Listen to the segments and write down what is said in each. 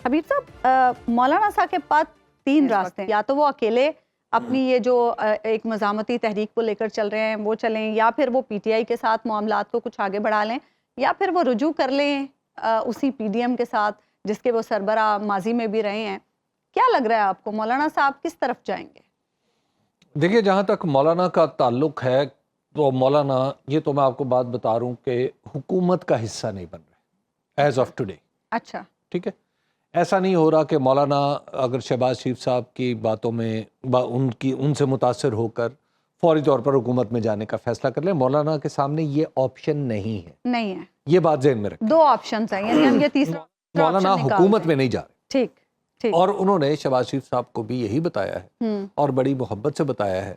حبیب صاحب، مولانا صاحب کے پاس تین راستے ہیں، یا تو وہ اکیلے اپنی یہ جو ایک مزاحمتی تحریک کو لے کر چل رہے ہیں وہ چلیں، یا پھر وہ پی ٹی آئی کے ساتھ معاملات کو کچھ آگے بڑھا لیں، یا پھر وہ رجوع کر لیں اسی پی ڈی ایم کے ساتھ جس کے وہ سربراہ ماضی میں بھی رہے ہیں۔ کیا لگ رہا ہے آپ کو مولانا صاحب کس طرف جائیں گے؟ دیکھیے، جہاں تک مولانا کا تعلق ہے تو مولانا، یہ تو میں آپ کو بات بتا رہا ہوں کہ حکومت کا حصہ نہیں بن رہے ایز آف ٹوڈے۔ اچھا، ٹھیک ہے، ایسا نہیں ہو رہا کہ مولانا اگر شہباز شریف صاحب کی باتوں میں ان سے متاثر ہو کر فوری طور پر حکومت میں جانے کا فیصلہ کر لیں۔ مولانا کے سامنے یہ آپشن نہیں ہے، یہ بات ذہن میں رکھیں۔ دو آپشنز ہیں، یعنی ہم یہ تیسرا مولانا حکومت میں نہیں جا رہے، ٹھیک ٹھیک، اور انہوں نے شہباز شریف صاحب کو بھی یہی بتایا ہے اور بڑی محبت سے بتایا ہے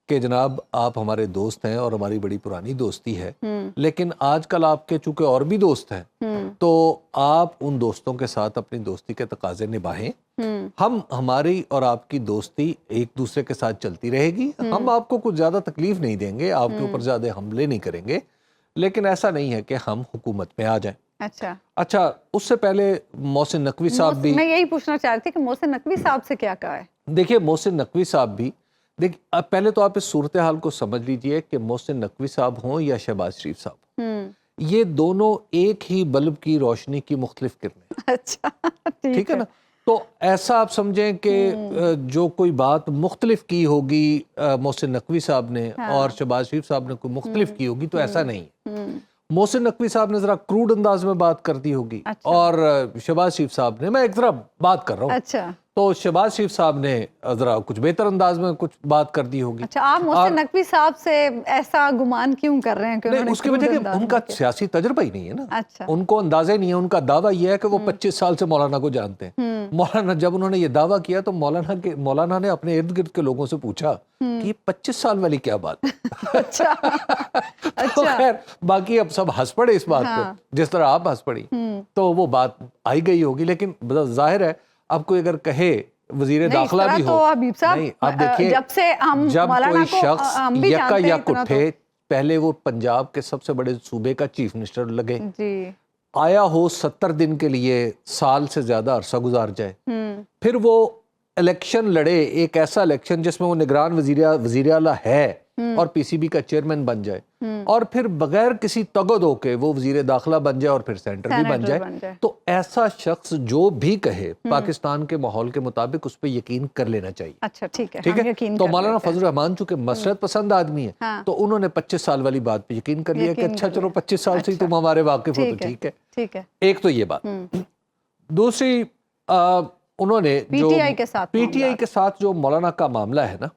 کہ جناب آپ ہمارے دوست ہیں اور ہماری بڑی پرانی دوستی ہے، لیکن آج کل آپ کے چونکہ اور بھی دوست ہیں تو آپ ان دوستوں کے ساتھ اپنی دوستی کے تقاضے نبھائیں۔ ہماری اور آپ کی دوستی ایک دوسرے کے ساتھ چلتی رہے گی، ہم آپ کو کچھ زیادہ تکلیف نہیں دیں گے، آپ کے اوپر زیادہ حملے نہیں کریں گے، لیکن ایسا نہیں ہے کہ ہم حکومت میں آ جائیں۔ اچھا، اس سے پہلے محسن نقوی صاحب بھی، میں یہی پوچھنا چاہ رہی تھی کہ محسن نقوی صاحب سے کیا کہا ہے؟ دیکھیے محسن نقوی صاحب بھی، پہلے تو آپ اس صورتحال کو سمجھ لیجئے کہ محسن نقوی صاحب ہوں یا شہباز شریف صاحب، یہ دونوں ایک ہی بلب کی روشنی کی مختلف کرنیں۔ اچھا، ٹھیک ہے نا؟ تو ایسا آپ سمجھیں کہ جو کوئی بات مختلف کی ہوگی محسن نقوی صاحب نے اور شہباز شریف صاحب نے کوئی مختلف کی ہوگی، تو ایسا نہیں ہے۔ محسن نقوی صاحب نے ذرا کروڈ انداز میں بات کر دی ہوگی اور شہباز شریف صاحب نے، میں ایک ذرا بات کر رہا ہوں، تو شہباز شریف صاحب نے ذرا کچھ بہتر انداز میں کچھ بات کر دی ہوگی۔ اچھا، آپ محسن نقوی صاحب سے ایسا گمان کیوں کر رہے ہیں کہ اس کی وجہ کہ ان کا سیاسی تجربہ ہی نہیں ہے نا، ان کو اندازہ ہی نہیں ہے۔ ان کا دعویٰ یہ ہے کہ وہ 25 سال سے مولانا کو جانتے ہیں۔ مولانا جب انہوں نے یہ دعویٰ کیا تو مولانا نے اپنے ارد گرد کے لوگوں سے پوچھا کہ یہ 25 سال والی کیا بات ہے؟ تو خیر باقی اب سب ہنس پڑے اس بات پہ، جس طرح آپ ہنس پڑی تو وہ بات آئی گئی ہوگی، لیکن ظاہر ہے اب کوئی اگر کہے وزیر داخلہ بھی ہو، نہیں اب دیکھیے جب کوئی شخص یکا یک اٹھے، پہلے وہ پنجاب کے سب سے بڑے صوبے کا چیف منسٹر لگے، آیا ہو 70 دن کے لیے، سال سے زیادہ عرصہ گزار جائے، پھر وہ الیکشن لڑے، ایک ایسا الیکشن جس میں وہ نگران وزیر اعلیٰ ہے اور پی سی بی کا چیئرمین بن جائے، اور پھر بغیر کسی تگ دو کے وہ وزیر داخلہ بن جائے اور پھر سینٹر بھی بن جائے، تو ایسا شخص جو بھی کہے پاکستان کے ماحول کے مطابق اس پہ یقین کر لینا چاہیے۔ اچھا ٹھیک ہے، تو مولانا فضل الرحمان چونکہ مسرت پسند آدمی ہے تو انہوں نے 25 سال والی بات پہ یقین کر لیا کہ اچھا چلو 25 سال سے تم ہمارے واقف ہو تو ٹھیک ہے۔ ایک تو یہ بات، دوسری انہوں نے جو پی ٹی آئی کے ساتھ جو مولانا کا معاملہ ہے نا،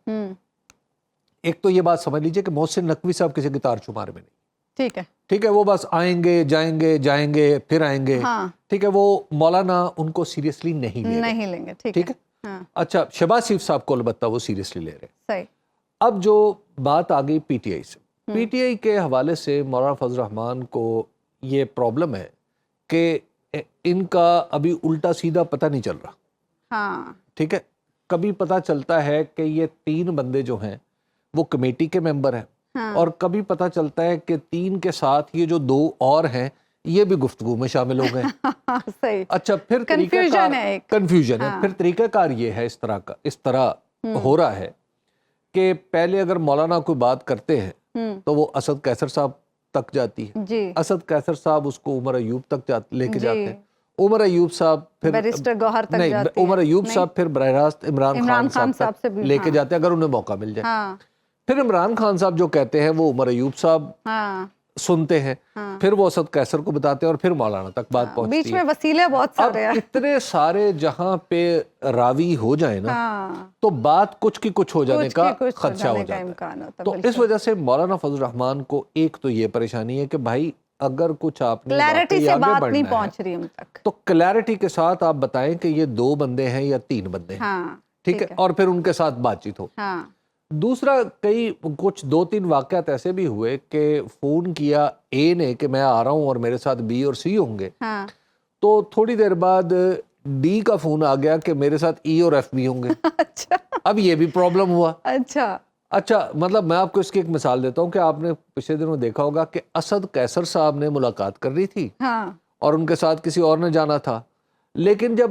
ایک تو یہ بات سمجھ لیجئے کہ محسن نقوی صاحب کسی کے تار شمار میں نہیں، ٹھیک ہے، وہ بس آئیں گے جائیں گے پھر آئیں گے، ٹھیک ہے، وہ مولانا ان کو سیریسلی نہیں لیں گے، ٹھیک ہے۔ اچھا، شہباز شریف صاحب کو البتہ وہ سیریسلی لے رہے۔ اب جو بات آ گئی پی ٹی آئی سے، پی ٹی آئی کے حوالے سے مولانا فضل الرحمان کو یہ پرابلم ہے کہ ان کا ابھی الٹا سیدھا پتہ نہیں چل رہا، ٹھیک ہے۔ کبھی پتہ چلتا ہے کہ یہ 3 بندے جو ہیں وہ کمیٹی کے ممبر ہیں، اور کبھی پتہ چلتا ہے کہ 3 کے ساتھ یہ جو 2 اور ہیں یہ بھی گفتگو میں شامل ہو گئے۔ اچھا، پھر کنفیوژن ہے، پھر طریقہ کار یہ ہے، اس طرح ہو رہا ہے کہ پہلے اگر مولانا کوئی بات کرتے ہیں تو وہ اسد قیصر صاحب تک جاتی ہے، اسد قیصر صاحب اس کو عمر ایوب تک لے کے جاتے ہیں، عمر ایوب صاحب پھر عمر ایوب صاحب پھر براہ راست عمران خان صاحب تک لے کے جاتے ہیں اگر انہیں موقع مل جائے۔ پھر عمران خان صاحب جو کہتے ہیں وہ عمر ایوب صاحب سنتے ہیں، پھر وہ اسد قیصر کو بتاتے ہیں اور پھر مولانا تک بات پہنچتی ہے۔ بیچ میں وسیلے بہت سارے ہیں، اتنے سارے جہاں پہ راوی ہو جائیں نا تو بات کچھ کی کچھ ہو جانے کا خدشہ ہو جاتا ہے۔ تو اس وجہ سے مولانا فضل الرحمان کو ایک تو یہ پریشانی ہے کہ بھائی اگر کچھ آپ نے کلیئرٹی سے بات نہیں پہنچ رہی ہم تک، تو کلیئرٹی کے ساتھ آپ بتائیں کہ یہ 2 بندے ہیں یا 3 بندے ہیں، ٹھیک ہے، اور پھر ان کے ساتھ بات چیت ہو۔ دوسرا، کچھ 2-3 واقعات ایسے بھی ہوئے کہ فون کیا اے نے کہ میں آ رہا ہوں اور میرے ساتھ بی اور سی ہوں گے، تو تھوڑی دیر بعد ڈی کا فون آ گیا کہ میرے ساتھ ای اور ایف بھی ہوں گے۔ اب یہ بھی پرابلم ہوا۔ اچھا، مطلب میں آپ کو اس کی ایک مثال دیتا ہوں کہ آپ نے پچھلے دنوں دیکھا ہوگا کہ اسد قیصر صاحب نے ملاقات کر رہی تھی اور ان کے ساتھ کسی اور نے جانا تھا، لیکن جب